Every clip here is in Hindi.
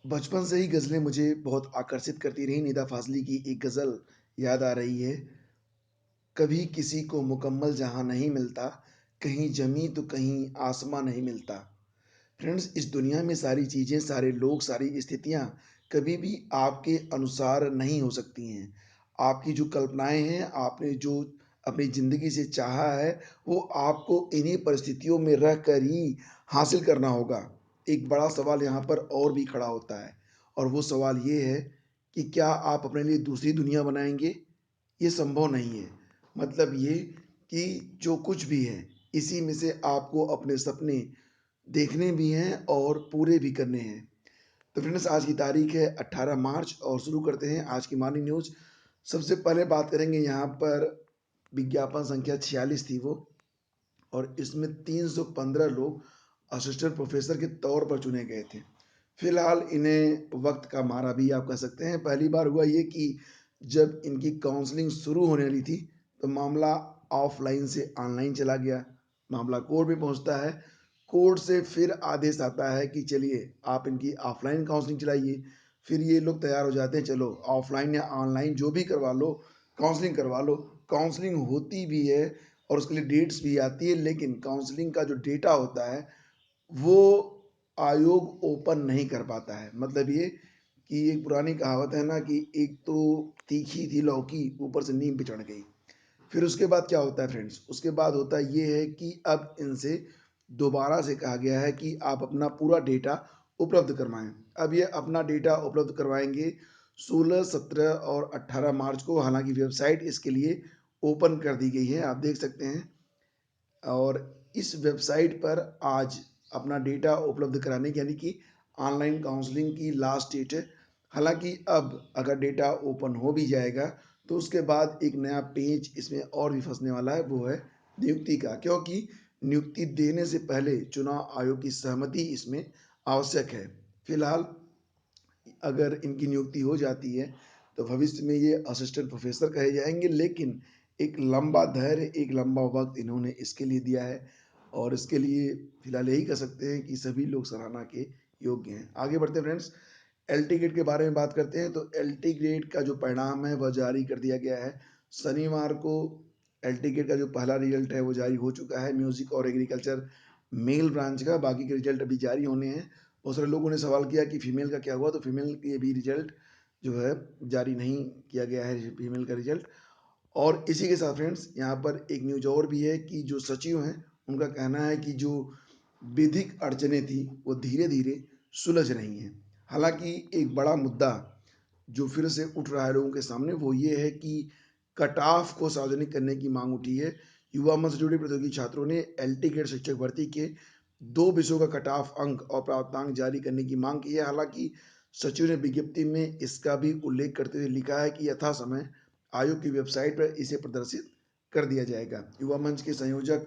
बचपन से ही गज़लें मुझे बहुत आकर्षित करती रहीं। निदा फ़ाज़ली की एक गज़ल याद आ रही है, कभी किसी को मुकम्मल जहाँ नहीं मिलता, कहीं ज़मीं तो कहीं आसमां नहीं मिलता। फ्रेंड्स, इस दुनिया में सारी चीज़ें, सारे लोग, सारी स्थितियाँ कभी भी आपके अनुसार नहीं हो सकती हैं। आपकी जो कल्पनाएँ हैं, आपने जो अपनी ज़िंदगी से चाहा है, वो आपको इन्हीं परिस्थितियों में रह कर ही हासिल करना होगा। एक बड़ा सवाल यहाँ पर और भी खड़ा होता है और वो सवाल ये है कि क्या आप अपने लिए दूसरी दुनिया बनाएँगे? ये संभव नहीं है। मतलब ये कि जो कुछ भी है, इसी में से आपको अपने सपने देखने भी हैं और पूरे भी करने हैं। तो फ्रेंड्स, आज की तारीख है 18 मार्च और शुरू करते हैं आज की मॉर्निंग न्यूज़। सबसे पहले बात करेंगे यहाँ पर विज्ञापन संख्या 46 थी वो और इसमें 315 लोग असिस्टेंट प्रोफ़ेसर के तौर पर चुने गए थे। फिलहाल इन्हें वक़्त का मारा भी आप कह सकते हैं। पहली बार हुआ ये कि जब इनकी काउंसलिंग शुरू होने वाली थी, तो मामला ऑफ़लाइन से ऑनलाइन चला गया। मामला कोर्ट में पहुँचता है, कोर्ट से फिर आदेश आता है कि चलिए आप इनकी ऑफ़लाइन काउंसलिंग चलाइए। फिर ये लोग तैयार हो जाते हैं, चलो ऑफ़लाइन या ऑनलाइन जो भी करवा लो, काउंसलिंग करवा लो। काउंसलिंग होती भी है और उसके लिए डेट्स भी आती है, लेकिन काउंसलिंग का जो डेटा होता है, वो आयोग ओपन नहीं कर पाता है। मतलब ये कि एक पुरानी कहावत है ना कि एक तो तीखी थी लौकी, ऊपर से नीम पे चढ़ गई। फिर उसके बाद क्या होता है फ्रेंड्स, उसके बाद होता ये है कि अब इनसे दोबारा से कहा गया है कि आप अपना पूरा डेटा उपलब्ध करवाएँ। अब ये अपना डेटा उपलब्ध करवाएँगे 16, 17 और 18 मार्च को। हालाँकि वेबसाइट इसके लिए ओपन कर दी गई है, आप देख सकते हैं। और इस वेबसाइट पर आज अपना डेटा उपलब्ध कराने की यानी कि ऑनलाइन काउंसलिंग की लास्ट डेट है। हालाँकि अब अगर डेटा ओपन हो भी जाएगा, तो उसके बाद एक नया पेच इसमें और भी फँसने वाला है, वो है नियुक्ति का। क्योंकि नियुक्ति देने से पहले चुनाव आयोग की सहमति इसमें आवश्यक है। फिलहाल अगर इनकी नियुक्ति हो जाती है, तो भविष्य में ये असिस्टेंट प्रोफ़ेसर कहे जाएँगे, लेकिन एक लंबा धैर्य, एक लंबा वक़्त इन्होंने इसके लिए दिया है और इसके लिए फिलहाल यही कह सकते हैं कि सभी लोग सराहना के योग्य हैं। आगे बढ़ते हैं फ्रेंड्स, एलटी ग्रेड के बारे में बात करते हैं, तो एलटी ग्रेड का जो परिणाम है, वह जारी कर दिया गया है। शनिवार को एलटी ग्रेड का जो पहला रिज़ल्ट है, वो जारी हो चुका है, म्यूज़िक और एग्रीकल्चर मेल ब्रांच का। बाकी के रिज़ल्ट अभी जारी होने हैं। बहुत सारे लोगों ने सवाल किया कि फीमेल का क्या हुआ? तो फीमेल के भी रिज़ल्ट जो है जारी नहीं किया गया है फीमेल का रिज़ल्ट। और इसी के साथ फ्रेंड्स, यहाँ पर एक न्यूज़ और भी है कि जो सचिव हैं, उनका कहना है कि जो विधिक अड़चनें थी, वो धीरे-धीरे सुलझ रही हैं। हालाँकि एक बड़ा मुद्दा जो फिर से उठ रहा है लोगों के सामने, वो ये है कि कट ऑफ को सार्वजनिक करने की माँग उठी है। युवा मंच से जुड़े प्रतियोगी छात्रों ने एलटी ग्रेड शिक्षक भर्ती के 2 विषयों का कट ऑफ अंक और प्राप्तांक जारी करने की माँग की है। हालाँकि सचिव ने विज्ञप्ति में इसका भी उल्लेख करते हुए लिखा है कि यथासमय आयोग की वेबसाइट पर इसे प्रदर्शित कर दिया जाएगा। युवा मंच के संयोजक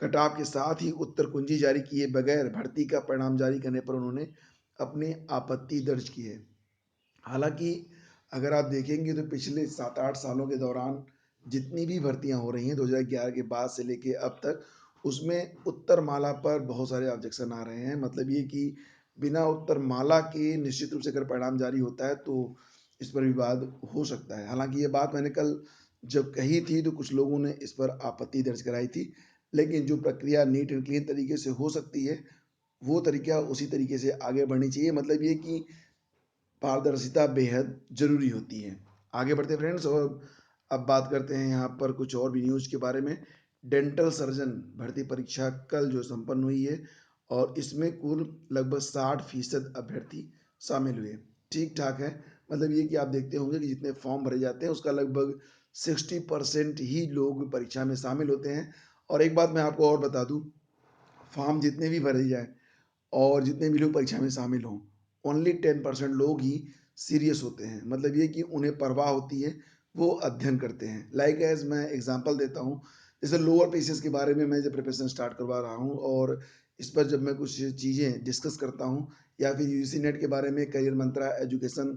कट ऑफ के साथ ही उत्तर कुंजी जारी किए बगैर भर्ती का परिणाम जारी करने पर उन्होंने अपनी आपत्ति दर्ज की है। हालाँकि अगर आप देखेंगे तो पिछले 7-8 सालों के दौरान जितनी भी भर्तियाँ हो रही हैं 2011 के बाद से लेके अब तक, उसमें उत्तरमाला पर बहुत सारे ऑब्जेक्शन आ रहे हैं। मतलब ये कि बिना उत्तरमाला के निश्चित रूप से अगर परिणाम जारी होता है तो इस पर विवाद हो सकता है। हालाँकि ये बात मैंने कल जब कही थी तो कुछ लोगों ने इस पर आपत्ति दर्ज कराई थी। लेकिन जो प्रक्रिया नीट एंड क्लीन तरीके से हो सकती है, वो तरीका उसी तरीके से आगे बढ़नी चाहिए। मतलब ये कि पारदर्शिता बेहद ज़रूरी होती है। आगे बढ़ते हैं फ्रेंड्स और अब बात करते हैं यहाँ पर कुछ और भी न्यूज़ के बारे में। डेंटल सर्जन भर्ती परीक्षा कल जो संपन्न हुई है और इसमें कुल लगभग 60% अभ्यर्थी शामिल हुए। ठीक-ठाक है, मतलब ये कि आप देखते होंगे कि जितने फॉर्म भरे जाते हैं उसका लगभग 60% ही लोग परीक्षा में शामिल होते हैं। और एक बात मैं आपको और बता दूँ, फॉर्म जितने भी भरे जाएँ और जितने भी लोग परीक्षा में शामिल हों, ओनली 10% लोग ही सीरियस होते हैं। मतलब ये कि उन्हें परवाह होती है, वो अध्ययन करते हैं। लाइक ऐज़ मैं एग्ज़ाम्पल देता हूँ, जैसे लोअर पीसीएस के बारे में मैं जब प्रिपरेशन स्टार्ट करवा रहा हूँ और इस पर जब मैं कुछ चीज़ें डिस्कस करता हूँ या फिर यूजीसी नेट के बारे में करियर मंत्रा एजुकेशन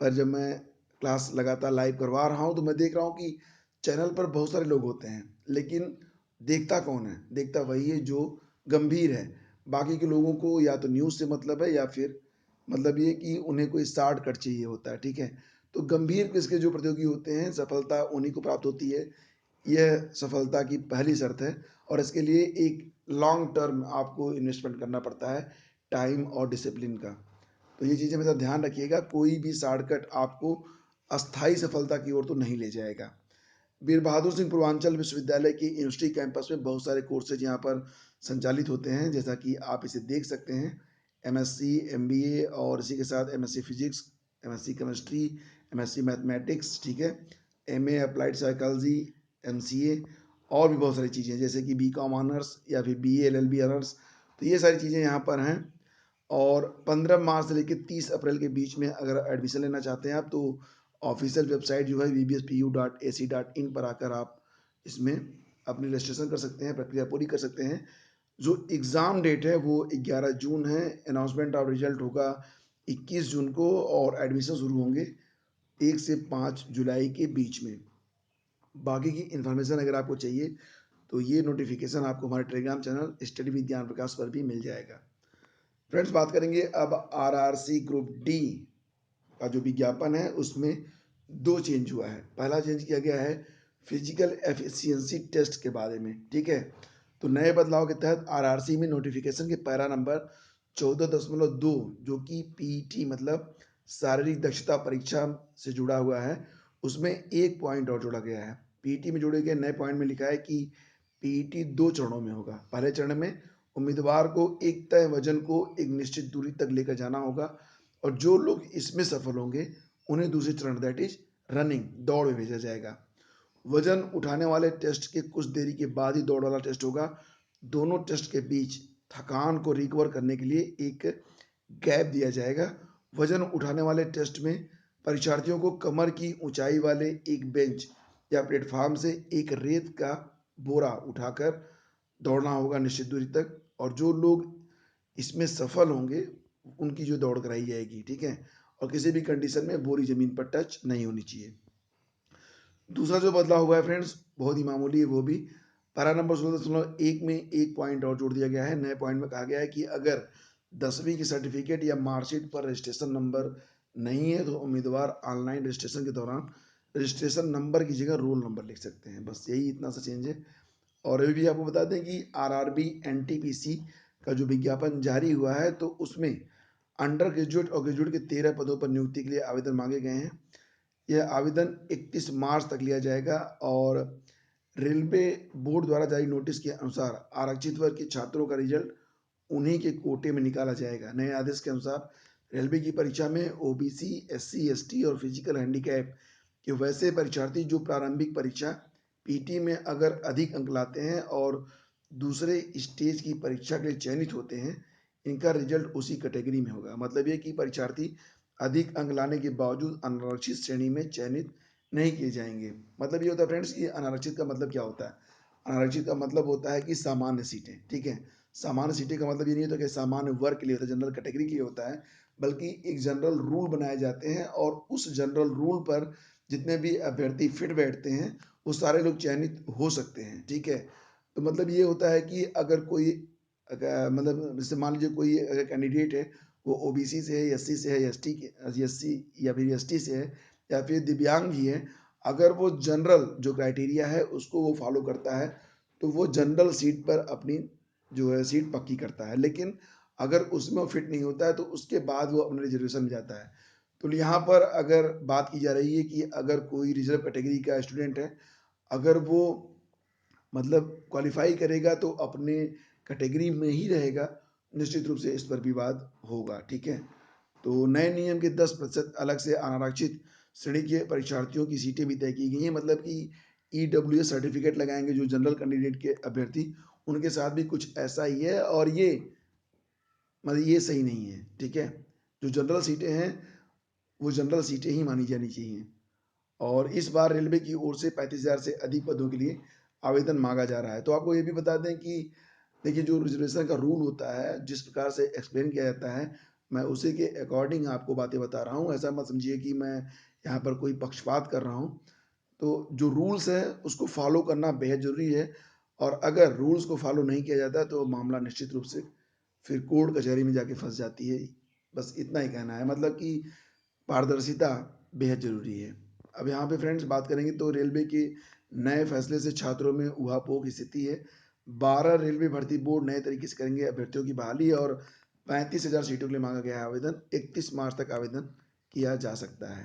पर जब मैं क्लास लगातार लाइव करवा रहा हूँ, तो मैं देख रहा हूँ कि चैनल पर बहुत सारे लोग होते हैं, लेकिन देखता कौन है? देखता वही है जो गंभीर है। बाकी के लोगों को या तो न्यूज़ से मतलब है या फिर मतलब ये कि उन्हें कोई शॉर्टकट चाहिए होता है, ठीक है? तो गंभीर किस्म के जो प्रतियोगी होते हैं, सफलता उन्हीं को प्राप्त होती है। यह सफलता की पहली शर्त है और इसके लिए एक लॉन्ग टर्म आपको इन्वेस्टमेंट करना पड़ता है, टाइम और डिसिप्लिन का। तो ये चीज़ें हमेशा ध्यान रखिएगा, कोई भी शॉर्टकट आपको अस्थायी सफलता की ओर तो नहीं ले जाएगा। वीर बहादुर सिंह पूर्वांचल विश्वविद्यालय की यूनिवर्सिटी कैंपस में बहुत सारे कोर्सेज यहाँ पर संचालित होते हैं, जैसा कि आप इसे देख सकते हैं। एमएससी, एमबीए और इसी के साथ MSc physics, MSc chemistry, MSc mathematics, ठीक है, एमए अप्लाइड साइकोलॉजी, एमसीए और भी बहुत सारी चीज़ें जैसे कि बीकॉम ऑनर्स या फिर बीए एलएलबी ऑनर्स। तो ये सारी चीज़ें यहाँ पर हैं और 15 मार्च से लेकर 30 अप्रैल के बीच में अगर एडमिशन लेना चाहते हैं आप तो ऑफिशियल वेबसाइट जो है vbspu.ac.in पर आकर आप इसमें अपनी रजिस्ट्रेशन कर सकते हैं, प्रक्रिया पूरी कर सकते हैं। जो एग्ज़ाम डेट है वो 11 जून है। अनाउंसमेंट ऑफ रिजल्ट होगा 21 जून को और एडमिशन शुरू होंगे 1 से 5 जुलाई के बीच में। बाकी की इन्फॉर्मेशन अगर आपको चाहिए तो ये नोटिफिकेशन आपको हमारे टेलीग्राम चैनल स्टडी विद ज्ञान प्रकाश पर भी मिल जाएगा। फ्रेंड्स, बात करेंगे अब आरआरसी ग्रुप डी का जो विज्ञापन है उसमें दो चेंज हुआ है। पहला चेंज किया गया है फिजिकल एफिशिएंसी टेस्ट के बारे में, ठीक है। तो नए बदलाव के तहत आरआरसी में नोटिफिकेशन के पैरा नंबर 14.2 जो कि पीईटी मतलब शारीरिक दक्षता परीक्षा से जुड़ा हुआ है, उसमें एक पॉइंट और जोड़ा गया है। पीईटी में जोड़े गए नए पॉइंट में लिखा है कि पीईटी 2 चरणों में होगा। पहले चरण में उम्मीदवार को एक तय वजन को एक निश्चित दूरी तक लेकर जाना होगा और जो लोग इसमें सफल होंगे उन्हें दूसरे चरण दैट इज रनिंग दौड़ में भेजा जाएगा। वजन उठाने वाले टेस्ट के कुछ देरी के बाद ही दौड़ वाला टेस्ट होगा। दोनों टेस्ट के बीच थकान को रिकवर करने के लिए एक गैप दिया जाएगा। वजन उठाने वाले टेस्ट में परीक्षार्थियों को कमर की ऊंचाई वाले एक बेंच या प्लेटफॉर्म से एक रेत का बोरा उठाकर दौड़ना होगा निश्चित दूरी तक और जो लोग इसमें सफल होंगे उनकी जो दौड़ कराई जाएगी, ठीक है। और किसी भी कंडीशन में बोरी जमीन पर टच नहीं होनी चाहिए। दूसरा जो बदलाव हुआ है फ्रेंड्स बहुत ही मामूली है, वो भी पैरा नंबर 16.1 में एक पॉइंट और जोड़ दिया गया है। नए पॉइंट में कहा गया है कि अगर 10वीं की सर्टिफिकेट या मार्कशीट पर रजिस्ट्रेशन नंबर नहीं है तो उम्मीदवार ऑनलाइन रजिस्ट्रेशन के दौरान रजिस्ट्रेशन नंबर की जगह रोल नंबर लिख सकते हैं। बस यही इतना सा चेंज है। और अभी भी आपको बता दें कि आरआरबी एनटीपीसी का जो विज्ञापन जारी हुआ है तो उसमें अंडर ग्रेजुएट और ग्रेजुएट के 13 पदों पर नियुक्ति के लिए आवेदन मांगे गए हैं। यह आवेदन 31 मार्च तक लिया जाएगा और रेलवे बोर्ड द्वारा जारी नोटिस के अनुसार आरक्षित वर्ग के छात्रों का रिजल्ट उन्हीं के कोटे में निकाला जाएगा। नए आदेश के अनुसार रेलवे की परीक्षा में ओबीसी, एससी, एसटी और फिजिकल हैंडीकैप के वैसे परीक्षार्थी जो प्रारंभिक परीक्षा पीटी में अगर अधिक अंक लाते हैं और दूसरे स्टेज की परीक्षा के लिए चयनित होते हैं, इनका रिजल्ट उसी कैटेगरी में होगा। मतलब ये कि परीक्षार्थी अधिक अंक लाने के बावजूद अनारक्षित श्रेणी में चयनित नहीं किए जाएंगे। मतलब ये होता है फ्रेंड्स कि अनारक्षित का मतलब क्या होता है? अनारक्षित का मतलब होता है कि सामान्य सीटें, ठीक है। सामान्य सीटें का मतलब ये नहीं होता कि सामान्य वर्ग के लिए होता है, जनरल कैटेगरी के लिए होता है, बल्कि एक जनरल रूल बनाए जाते हैं और उस जनरल रूल पर जितने भी अभ्यर्थी फिट बैठते हैं वो सारे लोग चयनित हो सकते हैं, ठीक है। तो मतलब ये होता है कि अगर कोई मतलब जैसे मान लीजिए कोई अगर कैंडिडेट है वो ओबीसी से है, एससी से है, एससी या फिर एसटी से है या फिर दिव्यांग भी है, अगर वो जनरल जो क्राइटेरिया है उसको वो फॉलो करता है तो वो जनरल सीट पर अपनी जो है सीट पक्की करता है। लेकिन अगर उसमें वो फिट नहीं होता है तो उसके बाद वो अपने रिजर्वेशन में जाता है। तो यहाँ पर अगर बात की जा रही है कि अगर कोई रिजर्व कैटेगरी का स्टूडेंट है, अगर वो मतलब क्वालिफाई करेगा तो अपने कैटेगरी में ही रहेगा, निश्चित रूप से इस पर विवाद होगा, ठीक है। तो नए नियम के 10% अलग से अनारक्षित श्रेणी के परीक्षार्थियों की सीटें भी तय की गई हैं। मतलब कि ईडब्ल्यूएस सर्टिफिकेट लगाएंगे जो जनरल कैंडिडेट के अभ्यर्थी, उनके साथ भी कुछ ऐसा ही है और ये मतलब ये सही नहीं है, ठीक है। जो जनरल सीटें हैं वो जनरल सीटें ही मानी जानी चाहिए। और इस बार रेलवे की ओर से 35,000 से अधिक पदों के लिए आवेदन मांगा जा रहा है। तो आपको ये भी बता दें कि देखिए जो रिजर्वेशन का रूल होता है जिस प्रकार से एक्सप्लेन किया जाता है मैं उसी के अकॉर्डिंग आपको बातें बता रहा हूँ। ऐसा मत समझिए कि मैं यहाँ पर कोई पक्षपात कर रहा हूँ। तो जो रूल्स है उसको फॉलो करना बेहद ज़रूरी है और अगर रूल्स को फॉलो नहीं किया जाता तो मामला निश्चित रूप से फिर कोर्ट कचहरी में जाके फंस जाती है बस इतना ही कहना है, मतलब कि पारदर्शिता बेहद ज़रूरी है। अब यहाँ पे फ्रेंड्स बात करेंगे तो रेलवे के नए फैसले से छात्रों में ऊहापोह की स्थिति है। 12 रेलवे भर्ती बोर्ड नए तरीके से करेंगे अभ्यर्थियों की बहाली और 35,000 सीटों के लिए मांगा गया है आवेदन। 31 मार्च तक आवेदन किया जा सकता है।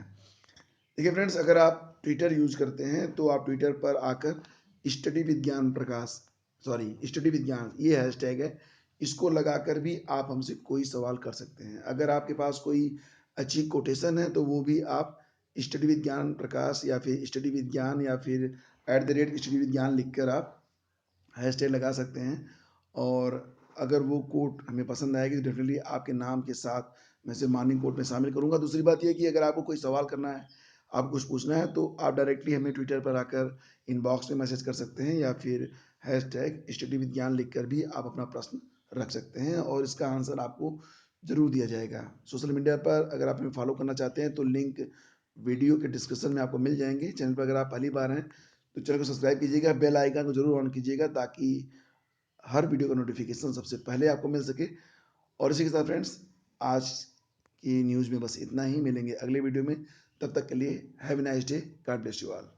देखिए फ्रेंड्स, अगर आप ट्विटर यूज़ करते हैं तो आप ट्विटर पर आकर स्टडी विज्ञान प्रकाश स्टडी विज्ञान ये हैशटैग है, इसको लगाकर भी आप हमसे कोई सवाल कर सकते हैं। अगर आपके पास कोई अच्छी कोटेशन है तो वो भी आप स्टडी विज्ञान प्रकाश या फिर स्टडी विज्ञान या फिर @स्टडी विज्ञान लिख कर आप हैशटैग लगा सकते हैं। और अगर वो कोट हमें पसंद आएगी तो डेफिनेटली आपके नाम के साथ मैं इसे मॉर्निंग कोट में शामिल करूँगा। दूसरी बात ये है कि अगर आपको कोई सवाल करना है, आपको कुछ पूछना है तो आप डायरेक्टली हमें ट्विटर पर आकर इनबॉक्स में मैसेज कर सकते हैं या फिर हैशटैग स्टडी विज्ञान लिख कर भी आप अपना प्रश्न रख सकते हैं और इसका आंसर आपको ज़रूर दिया जाएगा। सोशल मीडिया पर अगर आप हमें फॉलो करना चाहते हैं तो लिंक वीडियो के डिस्क्रिप्शन में आपको मिल जाएँगे। चैनल पर अगर आप पहली बार हैं तो चैनल को सब्सक्राइब कीजिएगा, बेल आइकन को ज़रूर ऑन कीजिएगा ताकि हर वीडियो का नोटिफिकेशन सबसे पहले आपको मिल सके। और इसी के साथ फ्रेंड्स, आज की न्यूज़ में बस इतना ही। मिलेंगे अगले वीडियो में, तब तक के लिए have a nice day, God bless you all.